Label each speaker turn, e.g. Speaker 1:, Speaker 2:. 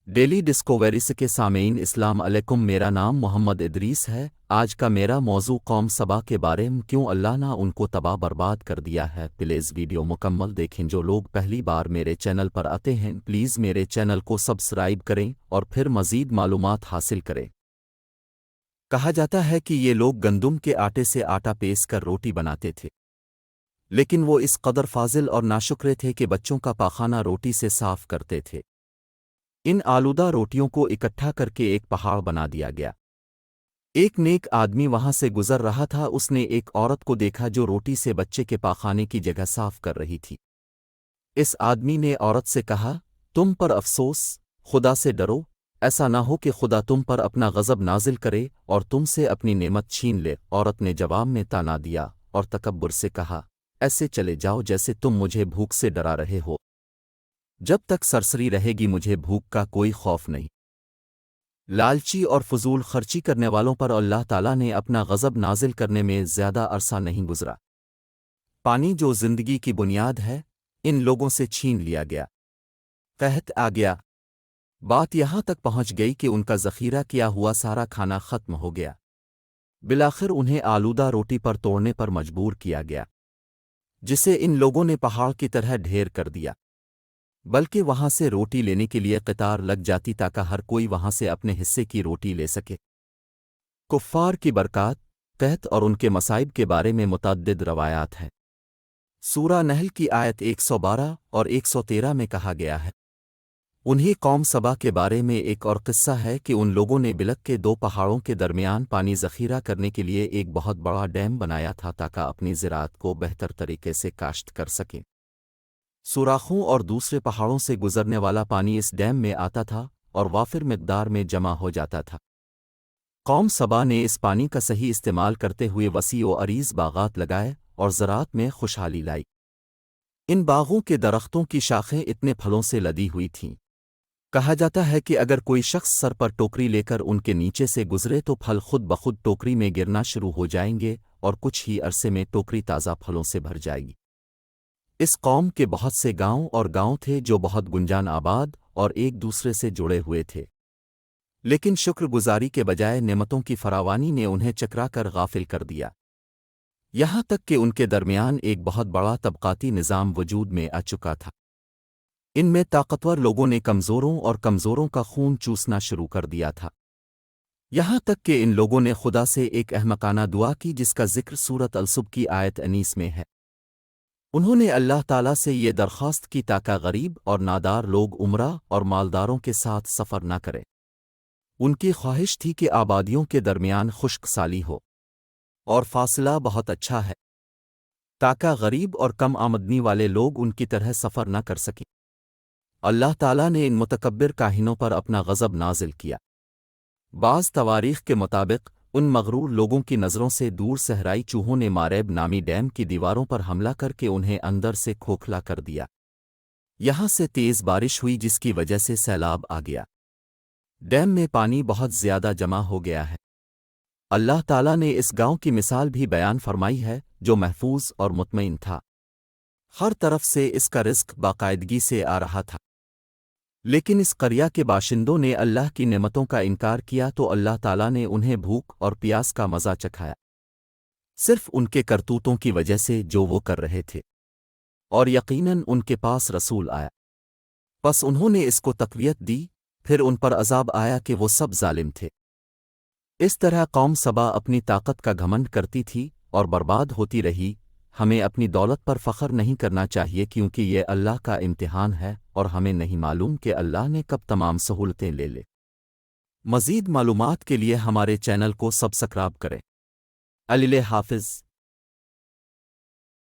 Speaker 1: Daily ڈسکووریز کے سامعین السلام علیکم، میرا نام محمد ادریس ہے۔ آج کا میرا موضوع قوم سبا کے بارے میں، کیوں اللہ نے ان کو تباہ برباد کر دیا ہے۔ پلیز ویڈیو مکمل دیکھیں۔ جو لوگ پہلی بار میرے چینل پر آتے ہیں پلیز میرے چینل کو سبسکرائب کریں اور پھر مزید معلومات حاصل کریں۔ کہا جاتا ہے کہ یہ لوگ گندم کے آٹے سے آٹا پیس کر روٹی بناتے تھے، لیکن وہ اس قدر فاضل اور ناشکرے تھے کہ بچوں کا پاخانہ روٹی سے صاف کرتے تھے۔ ان آلودہ روٹیوں کو اکٹھا کر کے ایک پہاڑ بنا دیا گیا۔ ایک نیک آدمی وہاں سے گزر رہا تھا، اس نے ایک عورت کو دیکھا جو روٹی سے بچے کے پاخانے کی جگہ صاف کر رہی تھی۔ اس آدمی نے عورت سے کہا، تم پر افسوس، خدا سے ڈرو، ایسا نہ ہو کہ خدا تم پر اپنا غضب نازل کرے اور تم سے اپنی نعمت چھین لے۔ عورت نے جواب میں طعنہ دیا اور تکبر سے کہا، ایسے چلے جاؤ جیسے تم مجھے بھوک سے ڈرا رہے ہو۔ جب تک سرسری رہے گی مجھے بھوک کا کوئی خوف نہیں۔ لالچی اور فضول خرچی کرنے والوں پر اللہ تعالیٰ نے اپنا غضب نازل کرنے میں زیادہ عرصہ نہیں گزرا۔ پانی جو زندگی کی بنیاد ہے، ان لوگوں سے چھین لیا گیا۔ قحط آ گیا۔ بات یہاں تک پہنچ گئی کہ ان کا ذخیرہ کیا ہوا سارا کھانا ختم ہو گیا۔ بالآخر انہیں آلودہ روٹی پر توڑنے پر مجبور کیا گیا، جسے ان لوگوں نے پہاڑ کی طرح ڈھیر کر دیا، بلکہ وہاں سے روٹی لینے کے لیے قطار لگ جاتی تاکہ ہر کوئی وہاں سے اپنے حصے کی روٹی لے سکے۔ کفار کی برکات، قحط اور ان کے مصائب کے بارے میں متعدد روایات ہیں۔ سورہ نحل کی آیت 112 اور 113 میں کہا گیا ہے، انہی قوم سبا کے بارے میں ایک اور قصہ ہے کہ ان لوگوں نے بلک کے دو پہاڑوں کے درمیان پانی ذخیرہ کرنے کے لیے ایک بہت بڑا ڈیم بنایا تھا تاکہ اپنی زراعت کو بہتر طریقے سے کاشت کر سکیں۔ سوراخوں اور دوسرے پہاڑوں سے گزرنے والا پانی اس ڈیم میں آتا تھا اور وافر مقدار میں جمع ہو جاتا تھا۔ قوم سبا نے اس پانی کا صحیح استعمال کرتے ہوئے وسیع و عریض باغات لگائے اور زراعت میں خوشحالی لائی۔ ان باغوں کے درختوں کی شاخیں اتنے پھلوں سے لدی ہوئی تھیں، کہا جاتا ہے کہ اگر کوئی شخص سر پر ٹوکری لے کر ان کے نیچے سے گزرے تو پھل خود بخود ٹوکری میں گرنا شروع ہو جائیں گے اور کچھ ہی عرصے میں ٹوکری تازہ پھلوں سے بھر جائے گی۔ اس قوم کے بہت سے گاؤں تھے جو بہت گنجان آباد اور ایک دوسرے سے جڑے ہوئے تھے، لیکن شکر گزاری کے بجائے نعمتوں کی فراوانی نے انہیں چکرا کر غافل کر دیا، یہاں تک کہ ان کے درمیان ایک بہت بڑا طبقاتی نظام وجود میں آ چکا تھا۔ ان میں طاقتور لوگوں نے کمزوروں کا خون چوسنا شروع کر دیا تھا، یہاں تک کہ ان لوگوں نے خدا سے ایک احمقانہ دعا کی جس کا ذکر سورۃ الصبح کی آیت 19 میں ہے۔ انہوں نے اللہ تعالیٰ سے یہ درخواست کی تاکہ غریب اور نادار لوگ عمرہ اور مالداروں کے ساتھ سفر نہ کریں۔ ان کی خواہش تھی کہ آبادیوں کے درمیان خشک سالی ہو اور فاصلہ بہت اچھا ہے تاکہ غریب اور کم آمدنی والے لوگ ان کی طرح سفر نہ کر سکیں۔ اللہ تعالیٰ نے ان متکبر کاہنوں پر اپنا غضب نازل کیا۔ بعض تواریخ کے مطابق ان مغرور لوگوں کی نظروں سے دور صحرائی چوہوں نے ماریب نامی ڈیم کی دیواروں پر حملہ کر کے انہیں اندر سے کھوکھلا کر دیا۔ یہاں سے تیز بارش ہوئی جس کی وجہ سے سیلاب آ گیا۔ ڈیم میں پانی بہت زیادہ جمع ہو گیا ہے۔ اللہ تعالیٰ نے اس گاؤں کی مثال بھی بیان فرمائی ہے جو محفوظ اور مطمئن تھا، ہر طرف سے اس کا رزق باقاعدگی سے آ رہا تھا، لیکن اس قریہ کے باشندوں نے اللہ کی نعمتوں کا انکار کیا تو اللہ تعالیٰ نے انہیں بھوک اور پیاس کا مزہ چکھایا، صرف ان کے کرتوتوں کی وجہ سے جو وہ کر رہے تھے، اور یقیناً ان کے پاس رسول آیا، پس انہوں نے اس کو تقویت دی، پھر ان پر عذاب آیا کہ وہ سب ظالم تھے۔ اس طرح قوم سبا اپنی طاقت کا گھمنڈ کرتی تھی اور برباد ہوتی رہی۔ ہمیں اپنی دولت پر فخر نہیں کرنا چاہیے کیونکہ یہ اللہ کا امتحان ہے اور ہمیں نہیں معلوم کہ اللہ نے کب تمام سہولتیں لے لے۔ مزید معلومات کے لیے ہمارے چینل کو سبسکرائب کریں۔ اللہ حافظ۔